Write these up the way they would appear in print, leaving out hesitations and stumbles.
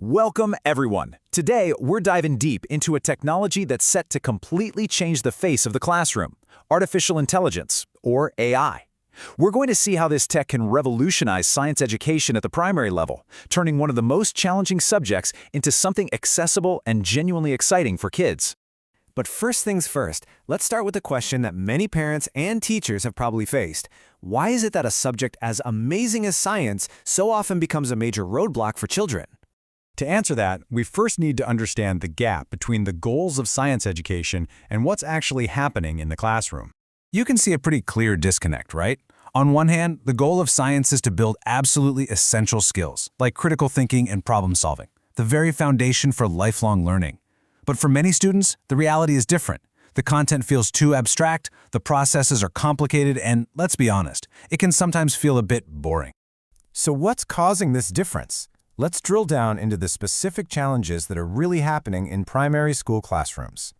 Welcome, everyone. Today, we're diving deep into a technology that's set to completely change the face of the classroom, artificial intelligence, or AI. We're going to see how this tech can revolutionize science education at the primary level, turning one of the most challenging subjects into something accessible and genuinely exciting for kids. But first things first, let's start with a question that many parents and teachers have probably faced. Why is it that a subject as amazing as science so often becomes a major roadblock for children? To answer that, we first need to understand the gap between the goals of science education and what's actually happening in the classroom. You can see a pretty clear disconnect, right? On one hand, the goal of science is to build absolutely essential skills, like critical thinking and problem solving, the very foundation for lifelong learning. But for many students, the reality is different. The content feels too abstract, the processes are complicated, and let's be honest, it can sometimes feel a bit boring. So what's causing this difference? Let's drill down into the specific challenges that are really happening in primary school classrooms.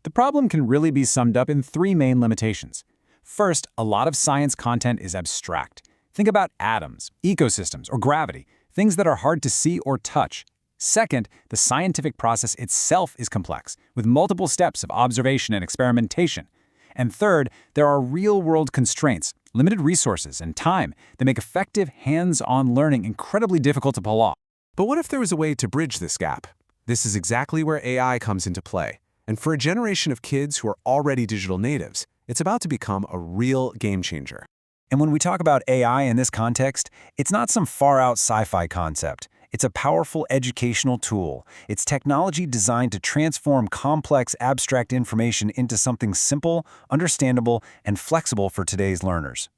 The problem can really be summed up in three main limitations. First, a lot of science content is abstract. Think about atoms, ecosystems, or gravity, things that are hard to see or touch. Second, the scientific process itself is complex, with multiple steps of observation and experimentation. And third, there are real-world constraints, limited resources, and time that make effective hands-on learning incredibly difficult to pull off. But what if there was a way to bridge this gap? This is exactly where AI comes into play. And for a generation of kids who are already digital natives, it's about to become a real game changer. And when we talk about AI in this context, it's not some far-out sci-fi concept. It's a powerful educational tool. It's technology designed to transform complex, abstract information into something simple, understandable, and flexible for today's learners.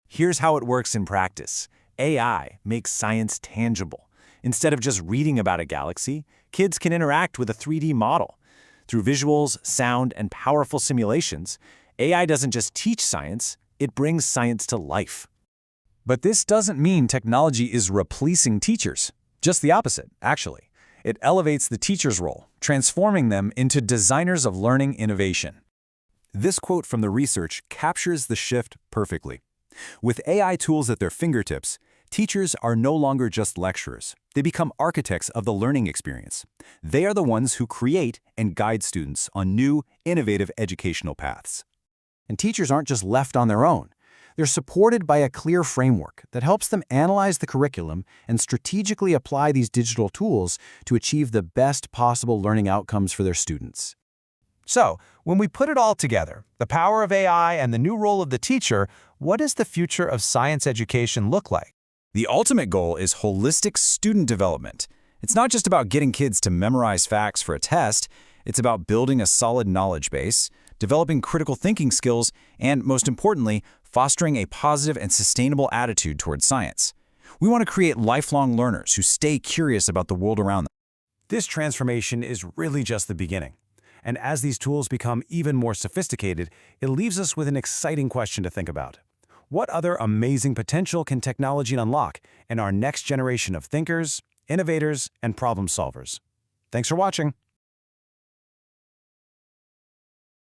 Here's how it works in practice. AI makes science tangible. Instead of just reading about a galaxy, kids can interact with a 3D model. Through visuals, sound, and powerful simulations, AI doesn't just teach science, it brings science to life. But this doesn't mean technology is replacing teachers. Just the opposite, actually. It elevates the teacher's role, transforming them into designers of learning innovation. This quote from the research captures the shift perfectly. With AI tools at their fingertips, teachers are no longer just lecturers. They become architects of the learning experience. They are the ones who create and guide students on new, innovative educational paths. And teachers aren't just left on their own. They're supported by a clear framework that helps them analyze the curriculum and strategically apply these digital tools to achieve the best possible learning outcomes for their students. So, when we put it all together, the power of AI and the new role of the teacher, what does the future of science education look like? The ultimate goal is holistic student development. It's not just about getting kids to memorize facts for a test. It's about building a solid knowledge base, developing critical thinking skills, and, most importantly, fostering a positive and sustainable attitude towards science. We want to create lifelong learners who stay curious about the world around them. This transformation is really just the beginning. And as these tools become even more sophisticated, it leaves us with an exciting question to think about. What other amazing potential can technology unlock in our next generation of thinkers, innovators, and problem solvers? Thanks for watching.